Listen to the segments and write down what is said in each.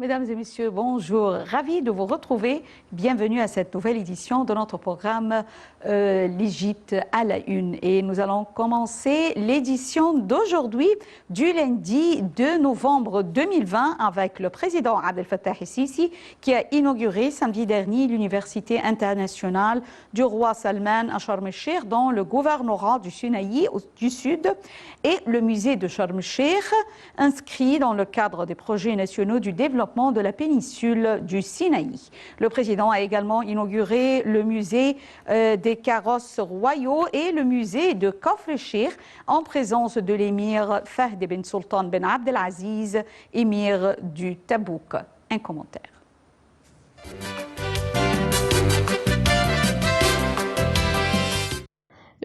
Mesdames et messieurs, bonjour. Ravi de vous retrouver. Bienvenue à cette nouvelle édition de notre programme L'Égypte à la une. Et nous allons commencer l'édition d'aujourd'hui, du lundi 2 novembre 2020, avec le président Abdel Fattah el-Sisi qui a inauguré samedi dernier l'Université internationale du roi Salman à Sharm el-Cheikh dans le gouvernorat du Sinaï du Sud et le musée de Sharm el-Cheikh, inscrit dans le cadre des projets nationaux du développement de la péninsule du Sinaï. Le président a également inauguré le musée des carrosses royaux et le musée de Kafr el-Cheikh en présence de l'émir Fahd bin Sultan bin Abdelaziz, émir du Tabouk. Un commentaire.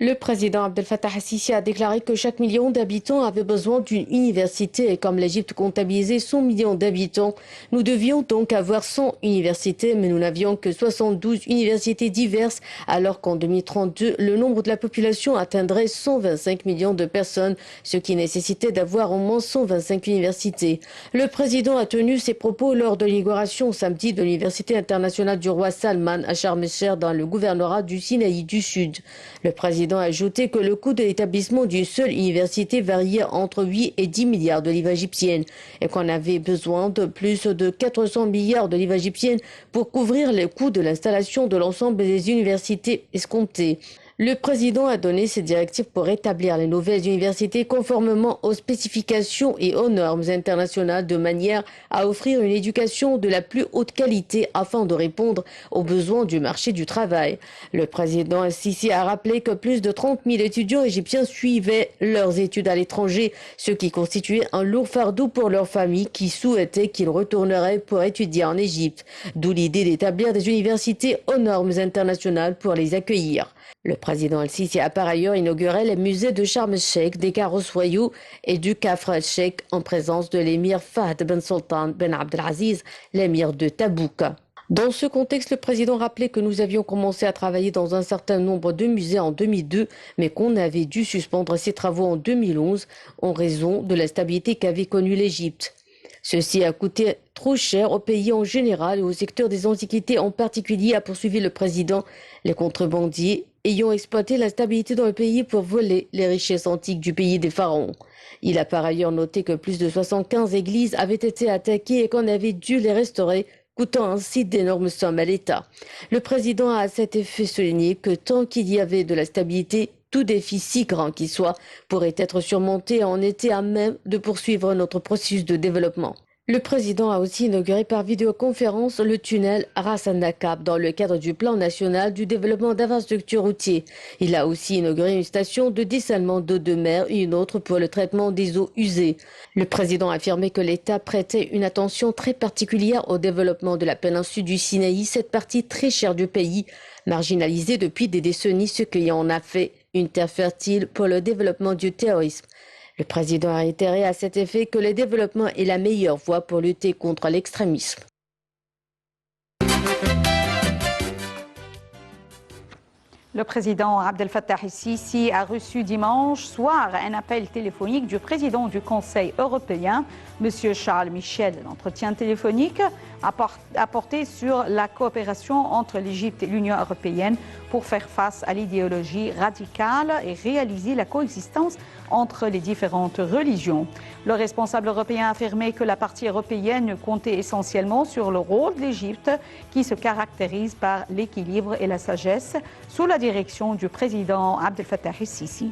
Le président Abdel Fattah el-Sisi a déclaré que chaque million d'habitants avait besoin d'une université et comme l'Égypte comptabilisait 100 millions d'habitants, nous devions donc avoir 100 universités, mais nous n'avions que 72 universités diverses, alors qu'en 2032, le nombre de la population atteindrait 125 millions de personnes, ce qui nécessitait d'avoir au moins 125 universités. Le président a tenu ses propos lors de l'inauguration samedi de l'Université internationale du roi Salman à Sharm el-Cheikh dans le gouvernorat du Sinaï du Sud. Le président a ajouté que le coût de l'établissement d'une seule université variait entre 8 et 10 milliards de livres égyptiennes et qu'on avait besoin de plus de 400 milliards de livres égyptiennes pour couvrir les coûts de l'installation de l'ensemble des universités escomptées. Le président a donné ses directives pour établir les nouvelles universités conformément aux spécifications et aux normes internationales de manière à offrir une éducation de la plus haute qualité afin de répondre aux besoins du marché du travail. Le président el-Sisi a rappelé que plus de 30 000 étudiants égyptiens suivaient leurs études à l'étranger, ce qui constituait un lourd fardeau pour leurs familles qui souhaitaient qu'ils retourneraient pour étudier en Égypte. D'où l'idée d'établir des universités aux normes internationales pour les accueillir. Le président el-Sisi a par ailleurs inauguré les musées de Sharm el-Cheikh, des carrosses royaux et du Kafr el-Cheikh en présence de l'émir Fahd bin Sultan bin Abdelaziz, l'émir de Tabouk. Dans ce contexte, le président rappelait que nous avions commencé à travailler dans un certain nombre de musées en 2002, mais qu'on avait dû suspendre ces travaux en 2011 en raison de l'instabilité qu'avait connue l'Égypte. Ceci a coûté trop cher au pays en général et au secteur des antiquités en particulier, a poursuivi le président. Les contrebandiers ayant exploité l'instabilité dans le pays pour voler les richesses antiques du pays des pharaons. Il a par ailleurs noté que plus de 75 églises avaient été attaquées et qu'on avait dû les restaurer, coûtant ainsi d'énormes sommes à l'État. Le président a à cet effet souligné que tant qu'il y avait de la stabilité, tout défi si grand qu'il soit pourrait être surmonté et on était à même de poursuivre notre processus de développement. Le président a aussi inauguré par vidéoconférence le tunnel Ras al-Nakab dans le cadre du plan national du développement d'infrastructures routières. Il a aussi inauguré une station de dessalement d'eau de mer et une autre pour le traitement des eaux usées. Le président a affirmé que l'État prêtait une attention très particulière au développement de la péninsule du Sinaï, cette partie très chère du pays, marginalisée depuis des décennies, ce qui en a fait une terre fertile pour le développement du terrorisme. Le président a réitéré à cet effet que le développement est la meilleure voie pour lutter contre l'extrémisme. Le président Abdel Fattah el-Sisi a reçu dimanche soir un appel téléphonique du président du Conseil européen, M. Charles Michel. L'entretien téléphonique a porté sur la coopération entre l'Égypte et l'Union européenne pour faire face à l'idéologie radicale et réaliser la coexistence entre les différentes religions. Le responsable européen a affirmé que la partie européenne comptait essentiellement sur le rôle de l'Égypte qui se caractérise par l'équilibre et la sagesse sous la direction du président Abdel Fattah el-Sisi.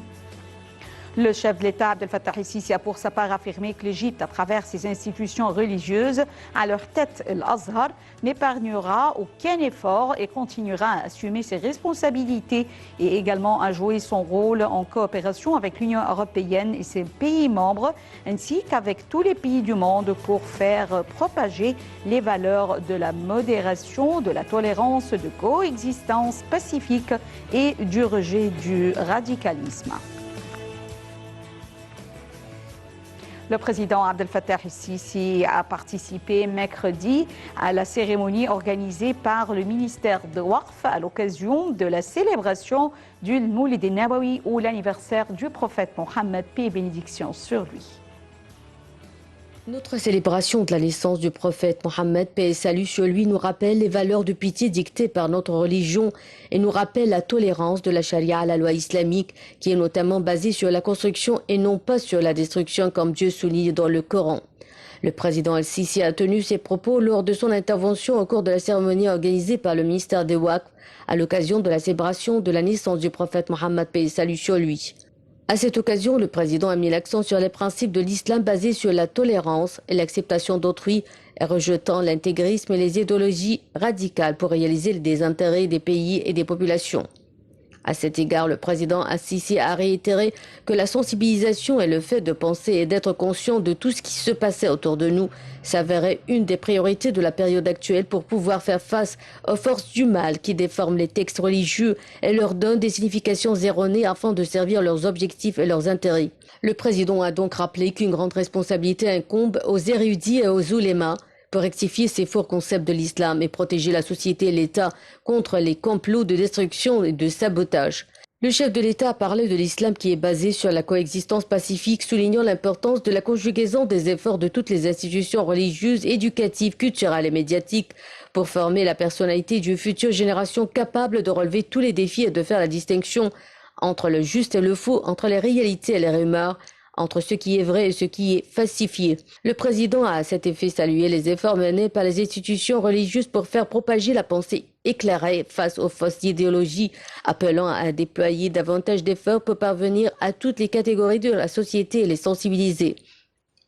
Le chef de l'État, Abdel Fattah el-Sisi, a pour sa part affirmé que l'Égypte, à travers ses institutions religieuses, à leur tête l'Azhar, n'épargnera aucun effort et continuera à assumer ses responsabilités et également à jouer son rôle en coopération avec l'Union européenne et ses pays membres, ainsi qu'avec tous les pays du monde pour faire propager les valeurs de la modération, de la tolérance, de coexistence pacifique et du rejet du radicalisme. Le président Abdel Fattah el-Sisi a participé mercredi à la cérémonie organisée par le ministère de Waqf à l'occasion de la célébration du Moulid al-Nabawi ou l'anniversaire du prophète Mohammed, paix et bénédiction sur lui. Notre célébration de la naissance du prophète Mohammed, paix et salut sur lui, nous rappelle les valeurs de pitié dictées par notre religion et nous rappelle la tolérance de la charia, la loi islamique, qui est notamment basée sur la construction et non pas sur la destruction comme Dieu souligne dans le Coran. Le président Al-Sisi a tenu ses propos lors de son intervention au cours de la cérémonie organisée par le ministère des Waqf à l'occasion de la célébration de la naissance du prophète Mohammed, paix et salut sur lui. À cette occasion, le président a mis l'accent sur les principes de l'islam basés sur la tolérance et l'acceptation d'autrui, rejetant l'intégrisme et les idéologies radicales pour réaliser les désintérêts des pays et des populations. À cet égard, le président Al-Sisi a réitéré que la sensibilisation et le fait de penser et d'être conscient de tout ce qui se passait autour de nous s'avérait une des priorités de la période actuelle pour pouvoir faire face aux forces du mal qui déforment les textes religieux et leur donnent des significations erronées afin de servir leurs objectifs et leurs intérêts. Le président a donc rappelé qu'une grande responsabilité incombe aux érudits et aux oulémas pour rectifier ces faux concepts de l'islam et protéger la société et l'État contre les complots de destruction et de sabotage. Le chef de l'État a parlé de l'islam qui est basé sur la coexistence pacifique, soulignant l'importance de la conjugaison des efforts de toutes les institutions religieuses, éducatives, culturelles et médiatiques pour former la personnalité d'une future génération capable de relever tous les défis et de faire la distinction entre le juste et le faux, entre les réalités et les rumeurs, entre ce qui est vrai et ce qui est falsifié. Le président a à cet effet salué les efforts menés par les institutions religieuses pour faire propager la pensée éclairée face aux fausses idéologies, appelant à déployer davantage d'efforts pour parvenir à toutes les catégories de la société et les sensibiliser.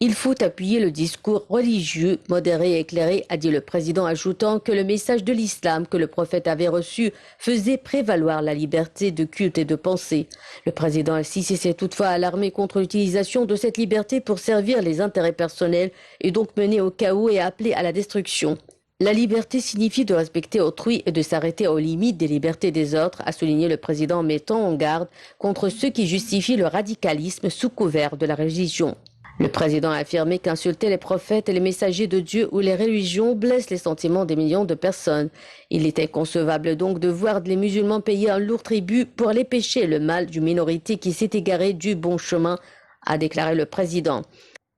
Il faut appuyer le discours religieux, modéré et éclairé, a dit le président, ajoutant que le message de l'islam que le prophète avait reçu faisait prévaloir la liberté de culte et de pensée. Le président Al-Sisi s'est toutefois alarmé contre l'utilisation de cette liberté pour servir les intérêts personnels et donc mener au chaos et appeler à la destruction. La liberté signifie de respecter autrui et de s'arrêter aux limites des libertés des autres, a souligné le président en mettant en garde contre ceux qui justifient le radicalisme sous couvert de la religion. Le président a affirmé qu'insulter les prophètes et les messagers de Dieu ou les religions blesse les sentiments des millions de personnes. Il est inconcevable donc de voir les musulmans payer un lourd tribut pour les péchés et le mal d'une minorité qui s'est égarée du bon chemin, a déclaré le président.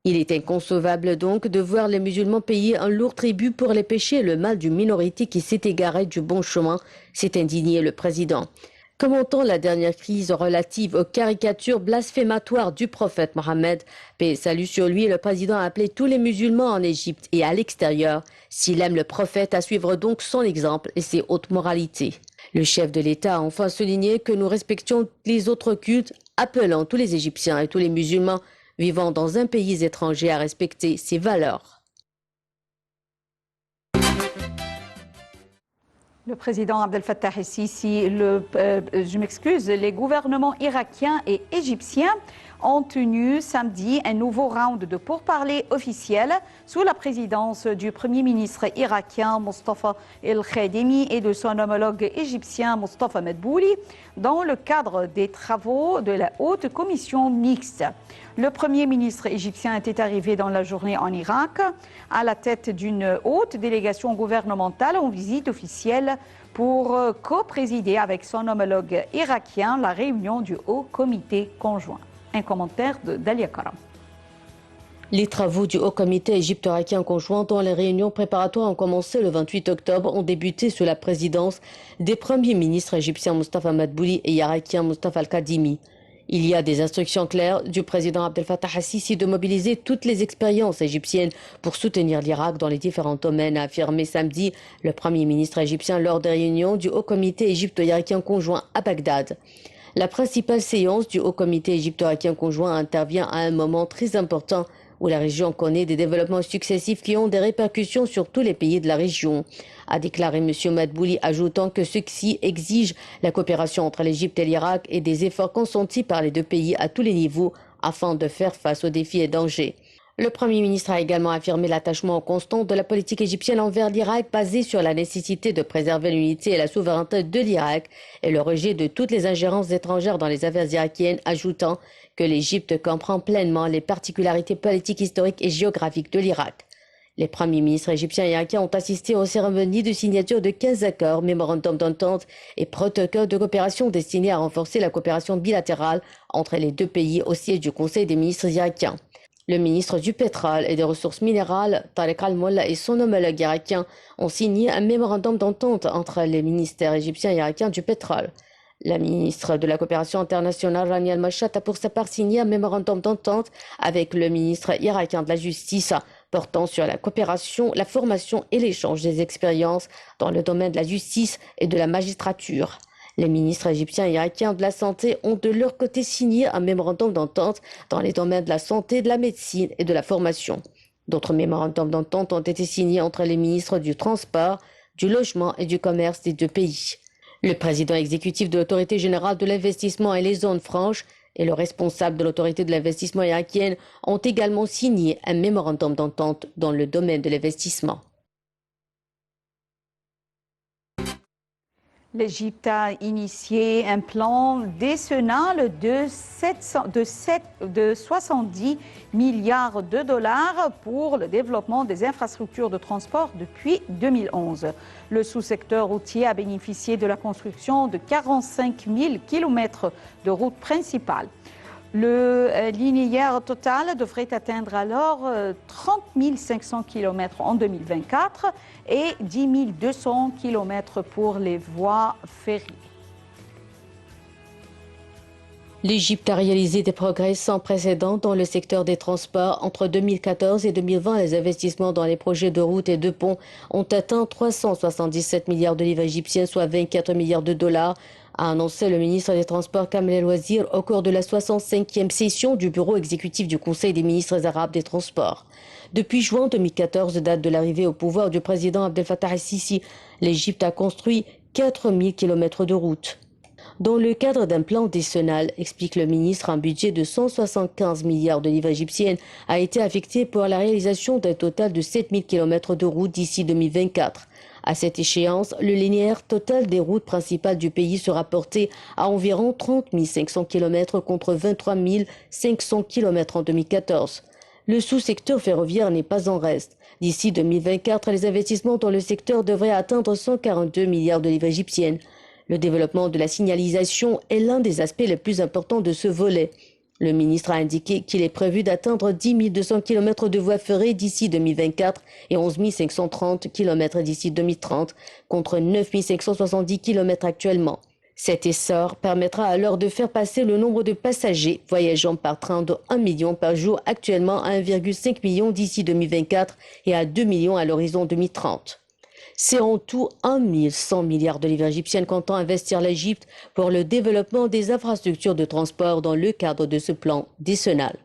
Il est inconcevable donc de voir les musulmans payer un lourd tribut pour les péchés et le mal d'une minorité qui s'est égarée du bon chemin, s'est indigné le président. Commentant la dernière crise relative aux caricatures blasphématoires du prophète Mohammed, paix et salut sur lui, le président a appelé tous les musulmans en Égypte et à l'extérieur, s'il aime le prophète, à suivre donc son exemple et ses hautes moralités. Le chef de l'État a enfin souligné que nous respections les autres cultes, appelant tous les Égyptiens et tous les musulmans vivant dans un pays étranger à respecter ses valeurs. Le président Abdel Fattah el-Sisi, je m'excuse, les gouvernements irakiens et égyptiens ont tenu samedi un nouveau round de pourparlers officiels sous la présidence du Premier ministre irakien Mustafa el-Khademi et de son homologue égyptien Mustafa Madbouli dans le cadre des travaux de la haute commission mixte. Le Premier ministre égyptien était arrivé dans la journée en Irak à la tête d'une haute délégation gouvernementale en visite officielle pour co-présider avec son homologue irakien la réunion du Haut Comité conjoint. Un commentaire de Dalia Karam. Les travaux du Haut Comité égypto-irakien conjoint dont les réunions préparatoires ont commencé le 28 octobre ont débuté sous la présidence des premiers ministres égyptiens Mustafa Madbouli et irakien Mustafa al-Kadhimi. Il y a des instructions claires du président Abdel Fattah el-Sisi de mobiliser toutes les expériences égyptiennes pour soutenir l'Irak dans les différents domaines, a affirmé samedi le premier ministre égyptien lors des réunions du Haut Comité égypto-irakien conjoint à Bagdad. La principale séance du Haut Comité égypto-irakien conjoint intervient à un moment très important où la région connaît des développements successifs qui ont des répercussions sur tous les pays de la région, a déclaré M. Madbouli, ajoutant que ceci exige la coopération entre l'Égypte et l'Irak et des efforts consentis par les deux pays à tous les niveaux afin de faire face aux défis et dangers. Le Premier ministre a également affirmé l'attachement constant de la politique égyptienne envers l'Irak basé sur la nécessité de préserver l'unité et la souveraineté de l'Irak et le rejet de toutes les ingérences étrangères dans les affaires irakiennes, ajoutant que l'Égypte comprend pleinement les particularités politiques, historiques et géographiques de l'Irak. Les premiers ministres égyptiens et irakiens ont assisté aux cérémonies de signature de 15 accords, mémorandums d'entente et protocoles de coopération destinés à renforcer la coopération bilatérale entre les deux pays au siège du Conseil des ministres irakiens. Le ministre du Pétrole et des Ressources minérales, Tariq Al-Molla, et son homologue irakien ont signé un mémorandum d'entente entre les ministères égyptiens et irakiens du pétrole. La ministre de la Coopération internationale, Rania Al-Mashat, a pour sa part signé un mémorandum d'entente avec le ministre irakien de la Justice portant sur la coopération, la formation et l'échange des expériences dans le domaine de la justice et de la magistrature. Les ministres égyptiens et irakiens de la Santé ont de leur côté signé un mémorandum d'entente dans les domaines de la santé, de la médecine et de la formation. D'autres mémorandums d'entente ont été signés entre les ministres du Transport, du Logement et du Commerce des deux pays. Le président exécutif de l'Autorité générale de l'investissement et les zones franches et le responsable de l'Autorité de l'investissement irakienne ont également signé un mémorandum d'entente dans le domaine de l'investissement. L'Égypte a initié un plan décennal de 70 milliards de dollars pour le développement des infrastructures de transport depuis 2011. Le sous-secteur routier a bénéficié de la construction de 45 000 km de routes principales. Le linéaire total devrait atteindre alors 30 500 km en 2024 et 10 200 km pour les voies ferrées. L'Égypte a réalisé des progrès sans précédent dans le secteur des transports. Entre 2014 et 2020, les investissements dans les projets de routes et de ponts ont atteint 377 milliards de livres égyptiens, soit 24 milliards de dollars, a annoncé le ministre des Transports Kamel El Wazir au cours de la 65e session du bureau exécutif du Conseil des ministres arabes des Transports. Depuis juin 2014, date de l'arrivée au pouvoir du président Abdel Fattah al-Sisi, l'Égypte a construit 4000 km de routes. Dans le cadre d'un plan décennal, explique le ministre, un budget de 175 milliards de livres égyptiennes a été affecté pour la réalisation d'un total de 7000 km de routes d'ici 2024. À cette échéance, le linéaire total des routes principales du pays sera porté à environ 30 500 km contre 23 500 km en 2014. Le sous-secteur ferroviaire n'est pas en reste. D'ici 2024, les investissements dans le secteur devraient atteindre 142 milliards de livres égyptiennes. Le développement de la signalisation est l'un des aspects les plus importants de ce volet. Le ministre a indiqué qu'il est prévu d'atteindre 10 200 km de voies ferrées d'ici 2024 et 11 530 km d'ici 2030, contre 9 570 km actuellement. Cet essor permettra alors de faire passer le nombre de passagers voyageant par train de 1 million par jour actuellement à 1,5 million d'ici 2024 et à 2 millions à l'horizon 2030. C'est en tout 1 100 milliards de livres égyptiennes comptant investir l'Égypte pour le développement des infrastructures de transport dans le cadre de ce plan décennal.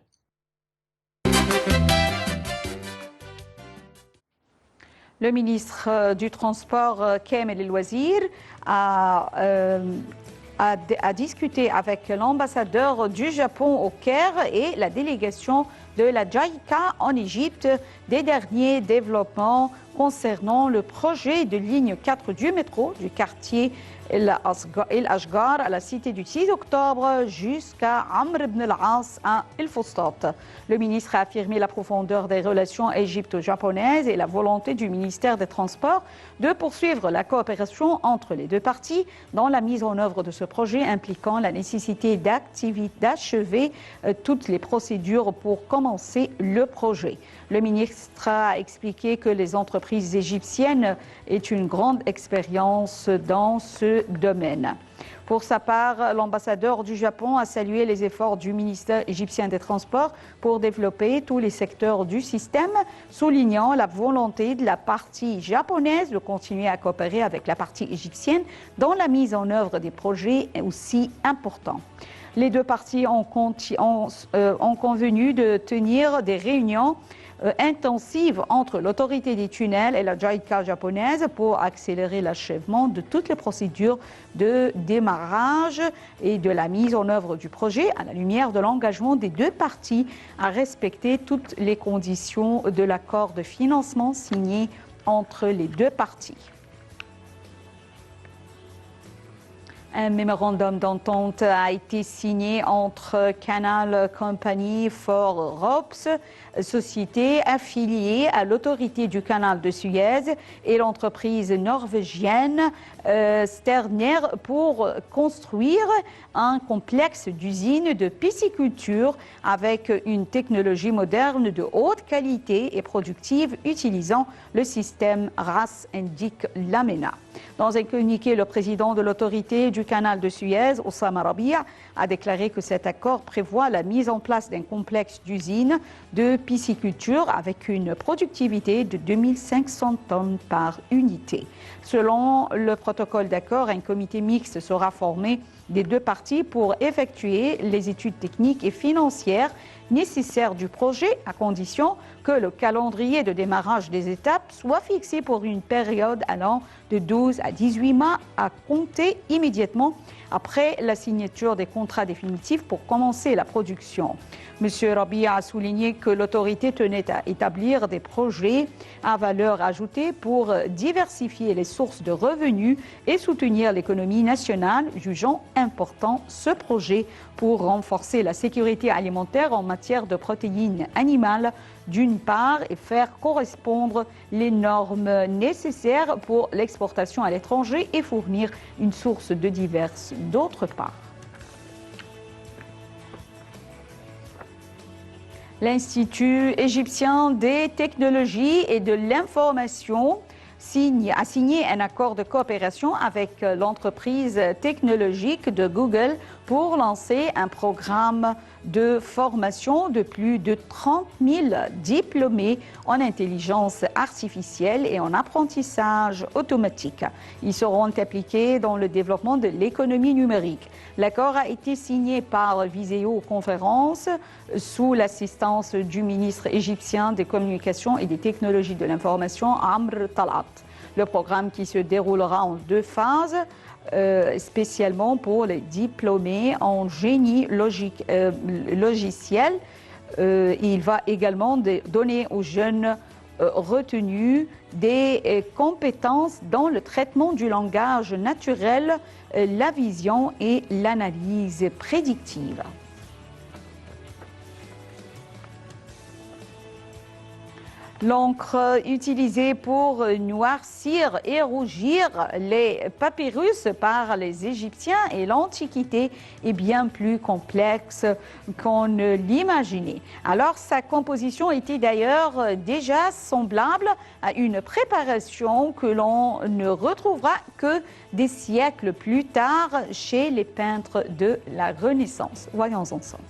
Le ministre du Transport, Kamel El Wazir, a discuté avec l'ambassadeur du Japon au Caire et la délégation de la JICA en Égypte des derniers développements concernant le projet de ligne 4 du métro du quartier El Ashgar à la cité du 6 octobre jusqu'à Amr ibn al-As à El Fustat. Le ministre a affirmé la profondeur des relations égypto-japonaises et la volonté du ministère des Transports de poursuivre la coopération entre les deux parties dans la mise en œuvre de ce projet impliquant la nécessité d'achever toutes les procédures pour commencer le projet. Le ministre a expliqué que les entreprises égyptiennes aient une grande expérience dans ce domaine. Pour sa part, l'ambassadeur du Japon a salué les efforts du ministère égyptien des Transports pour développer tous les secteurs du système, soulignant la volonté de la partie japonaise de continuer à coopérer avec la partie égyptienne dans la mise en œuvre des projets aussi importants. Les deux parties ont convenu de tenir des réunions intensive entre l'autorité des tunnels et la JICA japonaise pour accélérer l'achèvement de toutes les procédures de démarrage et de la mise en œuvre du projet à la lumière de l'engagement des deux parties à respecter toutes les conditions de l'accord de financement signé entre les deux parties. Un mémorandum d'entente a été signé entre Canal Company for Ropes, société affiliée à l'autorité du canal de Suez, et l'entreprise norvégienne Sterner pour construire un complexe d'usines de pisciculture avec une technologie moderne de haute qualité et productive utilisant le système RAS, indique l'AMENA. Dans un communiqué, le président de l'autorité du canal de Suez, Oussama Rabia, a déclaré que cet accord prévoit la mise en place d'un complexe d'usines de pisciculture avec une productivité de 2500 tonnes par unité. Selon le protocole d'accord, un comité mixte sera formé des deux parties pour effectuer les études techniques et financières nécessaires du projet, à condition que le calendrier de démarrage des étapes soit fixé pour une période allant de 12 à 18 mois à compter immédiatement après la signature des contrats définitifs pour commencer la production. M. Rabia a souligné que l'autorité tenait à établir des projets à valeur ajoutée pour diversifier les sources de revenus et soutenir l'économie nationale, jugeant important ce projet pour renforcer la sécurité alimentaire en matière de protéines animales d'une part et faire correspondre les normes nécessaires pour l'exportation à l'étranger et fournir une source de diverses d'autre part. L'Institut égyptien des technologies et de l'information a signé un accord de coopération avec l'entreprise technologique de Google pour lancer un programme de formation de plus de 30 000 diplômés en intelligence artificielle et en apprentissage automatique. Ils seront impliqués dans le développement de l'économie numérique. L'accord a été signé par visioconférence sous l'assistance du ministre égyptien des Communications et des Technologies de l'Information, Amr Talat. Le programme qui se déroulera en deux phases, spécialement pour les diplômés en génie logiciel. Il va également donner aux jeunes retenus des compétences dans le traitement du langage naturel, la vision et l'analyse prédictive. L'encre utilisée pour noircir et rougir les papyrus par les Égyptiens et l'Antiquité est bien plus complexe qu'on ne l'imaginait. Alors sa composition était d'ailleurs déjà semblable à une préparation que l'on ne retrouvera que des siècles plus tard chez les peintres de la Renaissance. Voyons ensemble.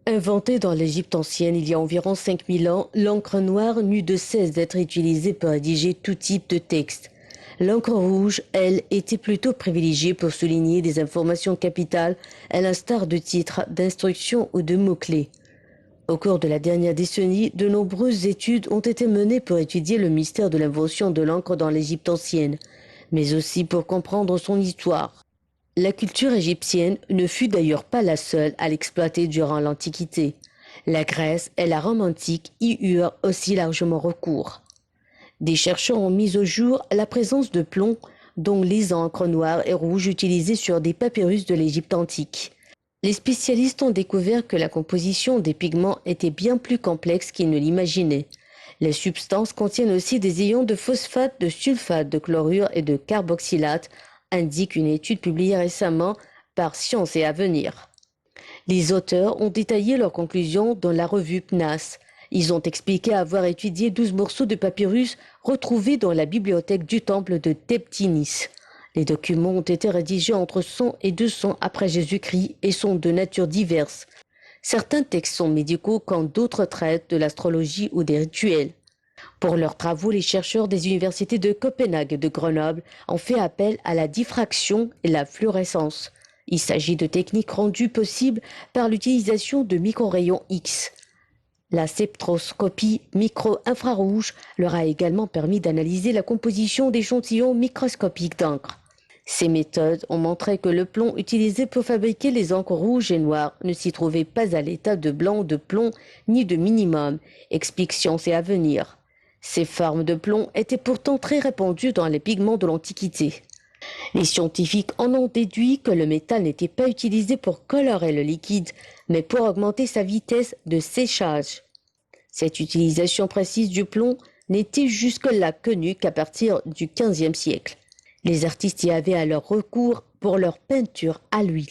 Inventée dans l'Égypte ancienne il y a environ 5000 ans, l'encre noire n'eut de cesse d'être utilisée pour rédiger tout type de texte. L'encre rouge, elle, était plutôt privilégiée pour souligner des informations capitales, à l'instar de titres, d'instructions ou de mots-clés. Au cours de la dernière décennie, de nombreuses études ont été menées pour étudier le mystère de l'invention de l'encre dans l'Égypte ancienne, mais aussi pour comprendre son histoire. La culture égyptienne ne fut d'ailleurs pas la seule à l'exploiter durant l'Antiquité. La Grèce et la Rome antique y eurent aussi largement recours. Des chercheurs ont mis au jour la présence de plomb, dont les encres noires et rouges utilisées sur des papyrus de l'Égypte antique. Les spécialistes ont découvert que la composition des pigments était bien plus complexe qu'ils ne l'imaginaient. Les substances contiennent aussi des ions de phosphate, de sulfate, de chlorure et de carboxylate, indique une étude publiée récemment par Science et Avenir. Les auteurs ont détaillé leurs conclusions dans la revue PNAS. Ils ont expliqué avoir étudié 12 morceaux de papyrus retrouvés dans la bibliothèque du temple de Teptinis. Les documents ont été rédigés entre 100 et 200 après Jésus-Christ et sont de nature diverse. Certains textes sont médicaux quand d'autres traitent de l'astrologie ou des rituels. Pour leurs travaux, les chercheurs des universités de Copenhague et de Grenoble ont fait appel à la diffraction et la fluorescence. Il s'agit de techniques rendues possibles par l'utilisation de micro-rayons X. La spectroscopie micro-infrarouge leur a également permis d'analyser la composition d'échantillons microscopiques d'encre. Ces méthodes ont montré que le plomb utilisé pour fabriquer les encres rouges et noires ne s'y trouvait pas à l'état de blanc de plomb ni de minimum, explique Science et Avenir. Ces formes de plomb étaient pourtant très répandues dans les pigments de l'Antiquité. Les scientifiques en ont déduit que le métal n'était pas utilisé pour colorer le liquide, mais pour augmenter sa vitesse de séchage. Cette utilisation précise du plomb n'était jusque-là connue qu'à partir du XVe siècle. Les artistes y avaient alors recours pour leur peinture à l'huile.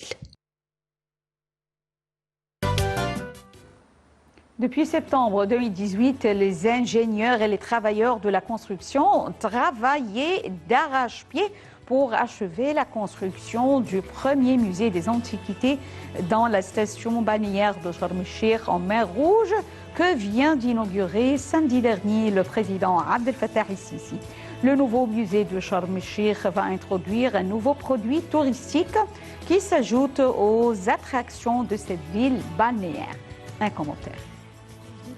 Depuis septembre 2018, les ingénieurs et les travailleurs de la construction travaillaient d'arrache-pied pour achever la construction du premier musée des antiquités dans la station balnéaire de Sharm el-Sheikh en mer Rouge que vient d'inaugurer samedi dernier le président Abdel Fattah el-Sisi. Le nouveau musée de Sharm el-Sheikh va introduire un nouveau produit touristique qui s'ajoute aux attractions de cette ville balnéaire. Un commentaire.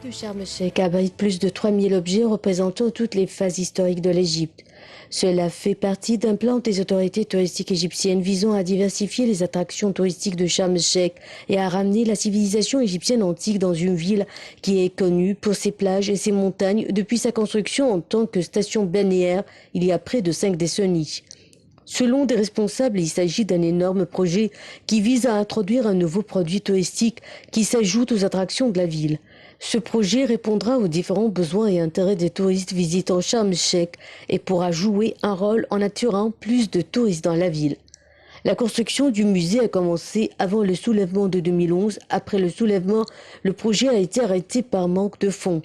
Le Sharm el-Sheikh abrite plus de 3000 objets représentant toutes les phases historiques de l'Égypte. Cela fait partie d'un plan des autorités touristiques égyptiennes visant à diversifier les attractions touristiques de Sharm el-Sheikh et à ramener la civilisation égyptienne antique dans une ville qui est connue pour ses plages et ses montagnes depuis sa construction en tant que station balnéaire il y a près de 5 décennies. Selon des responsables, il s'agit d'un énorme projet qui vise à introduire un nouveau produit touristique qui s'ajoute aux attractions de la ville. Ce projet répondra aux différents besoins et intérêts des touristes visitant Sharm el-Sheikh et pourra jouer un rôle en attirant plus de touristes dans la ville. La construction du musée a commencé avant le soulèvement de 2011. Après le soulèvement, le projet a été arrêté par manque de fonds.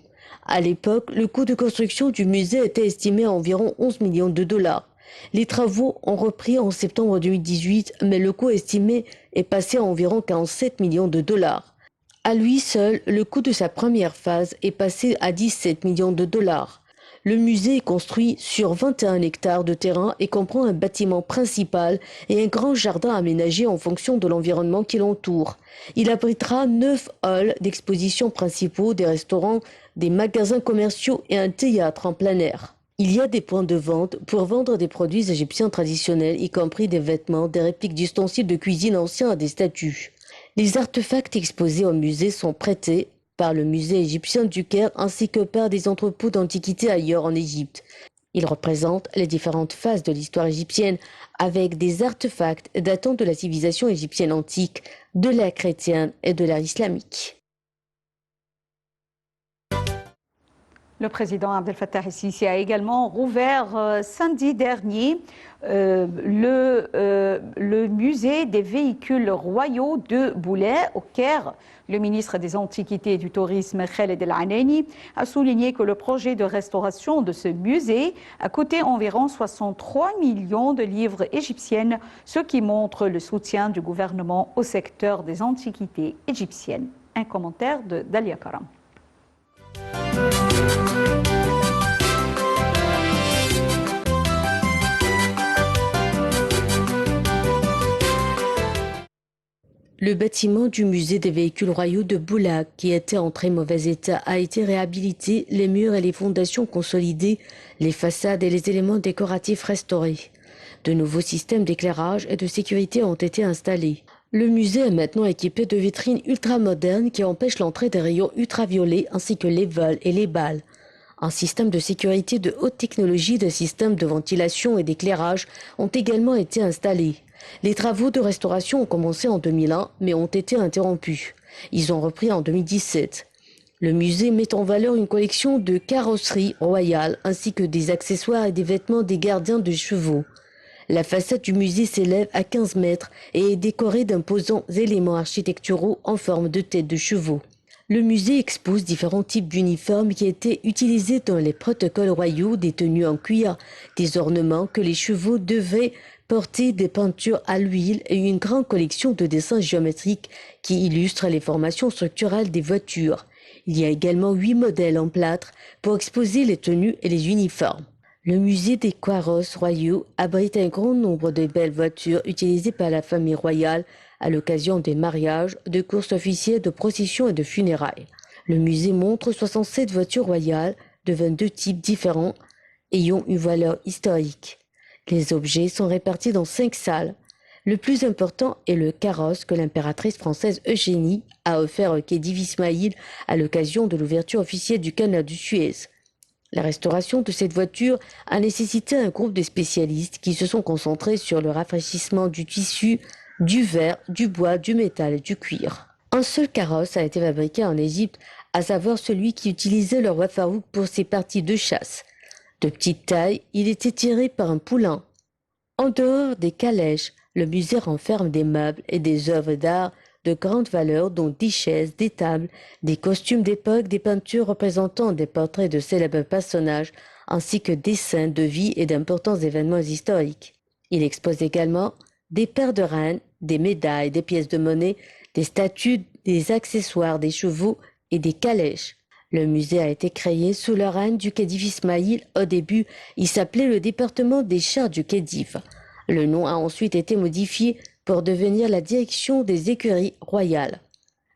À l'époque, le coût de construction du musée était estimé à environ 11 millions de dollars. Les travaux ont repris en septembre 2018, mais le coût estimé est passé à environ 47 millions de dollars. À lui seul, le coût de sa première phase est passé à 17 millions de dollars. Le musée est construit sur 21 hectares de terrain et comprend un bâtiment principal et un grand jardin aménagé en fonction de l'environnement qui l'entoure. Il abritera 9 halls d'exposition principaux, des restaurants, des magasins commerciaux et un théâtre en plein air. Il y a des points de vente pour vendre des produits égyptiens traditionnels, y compris des vêtements, des répliques d'ustensiles de cuisine anciens et des statues. Les artefacts exposés au musée sont prêtés par le musée égyptien du Caire ainsi que par des entrepôts d'antiquités ailleurs en Égypte. Ils représentent les différentes phases de l'histoire égyptienne avec des artefacts datant de la civilisation égyptienne antique, de l'ère chrétienne et de l'ère islamique. Le président Abdel Fattah el-Sisi a également rouvert samedi dernier le musée des véhicules royaux de Boulay au Caire. Le ministre des Antiquités et du Tourisme, Khaled El-Anani, a souligné que le projet de restauration de ce musée a coûté environ 63 millions de livres égyptiennes, ce qui montre le soutien du gouvernement au secteur des antiquités égyptiennes. Un commentaire de Dalia Karam. Le bâtiment du musée des véhicules royaux de Boulak, qui était en très mauvais état, a été réhabilité, les murs et les fondations consolidés, les façades et les éléments décoratifs restaurés. De nouveaux systèmes d'éclairage et de sécurité ont été installés. Le musée est maintenant équipé de vitrines ultramodernes qui empêchent l'entrée des rayons ultraviolets ainsi que les vols et les balles. Un système de sécurité de haute technologie, des systèmes de ventilation et d'éclairage ont également été installés. Les travaux de restauration ont commencé en 2001, mais ont été interrompus. Ils ont repris en 2017. Le musée met en valeur une collection de carrosseries royales ainsi que des accessoires et des vêtements des gardiens de chevaux. La façade du musée s'élève à 15 mètres et est décorée d'imposants éléments architecturaux en forme de tête de chevaux. Le musée expose différents types d'uniformes qui étaient utilisés dans les protocoles royaux, des tenues en cuir, des ornements que les chevaux devaient porter, des peintures à l'huile et une grande collection de dessins géométriques qui illustrent les formations structurales des voitures. Il y a également 8 modèles en plâtre pour exposer les tenues et les uniformes. Le musée des carrosses royaux abrite un grand nombre de belles voitures utilisées par la famille royale à l'occasion des mariages, de courses officielles, de processions et de funérailles. Le musée montre 67 voitures royales de 22 types différents ayant une valeur historique. Les objets sont répartis dans 5 salles. Le plus important est le carrosse que l'impératrice française Eugénie a offert au Khedive Ismaïl à l'occasion de l'ouverture officielle du canal du Suez. La restauration de cette voiture a nécessité un groupe de spécialistes qui se sont concentrés sur le rafraîchissement du tissu, du verre, du bois, du métal et du cuir. Un seul carrosse a été fabriqué en Égypte, à savoir celui qui utilisait le roi Farouk pour ses parties de chasse. De petite taille, il était tiré par un poulain. En dehors des calèches, le musée renferme des meubles et des œuvres d'art de grande valeur, dont des chaises, des tables, des costumes d'époque, des peintures représentant des portraits de célèbres personnages, ainsi que des scènes de vie et d'importants événements historiques. Il expose également des paires de reines, des médailles, des pièces de monnaie, des statues, des accessoires, des chevaux et des calèches. Le musée a été créé sous le règne du Khedive Ismaïl. Au début, il s'appelait le département des chars du Khedive. Le nom a ensuite été modifié pour devenir la direction des écuries royales.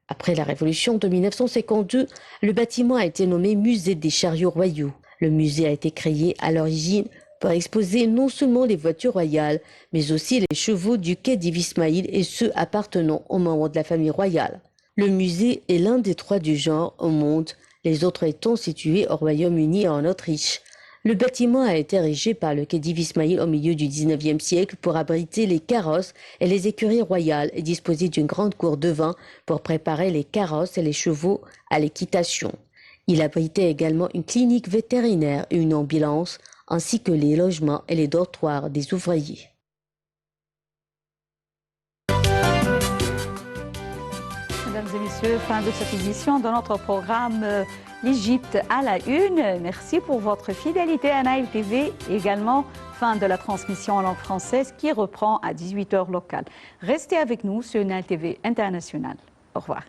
Après la Révolution de 1952, le bâtiment a été nommé Musée des chariots royaux. Le musée a été créé à l'origine pour exposer non seulement les voitures royales, mais aussi les chevaux du Khedive Ismaïl et ceux appartenant aux membres de la famille royale. Le musée est l'un des 3 du genre au monde, les autres étant situés au Royaume-Uni et en Autriche. Le bâtiment a été érigé par le Khedive Ismaïl au milieu du XIXe siècle pour abriter les carrosses et les écuries royales et disposer d'une grande cour de vin pour préparer les carrosses et les chevaux à l'équitation. Il abritait également une clinique vétérinaire et une ambulance, ainsi que les logements et les dortoirs des ouvriers. Mesdames et messieurs, fin de cette édition de notre programme L'Égypte à la une. Merci pour votre fidélité à Nile TV. Également, fin de la transmission en langue française qui reprend à 18h locale. Restez avec nous sur Nile TV International. Au revoir.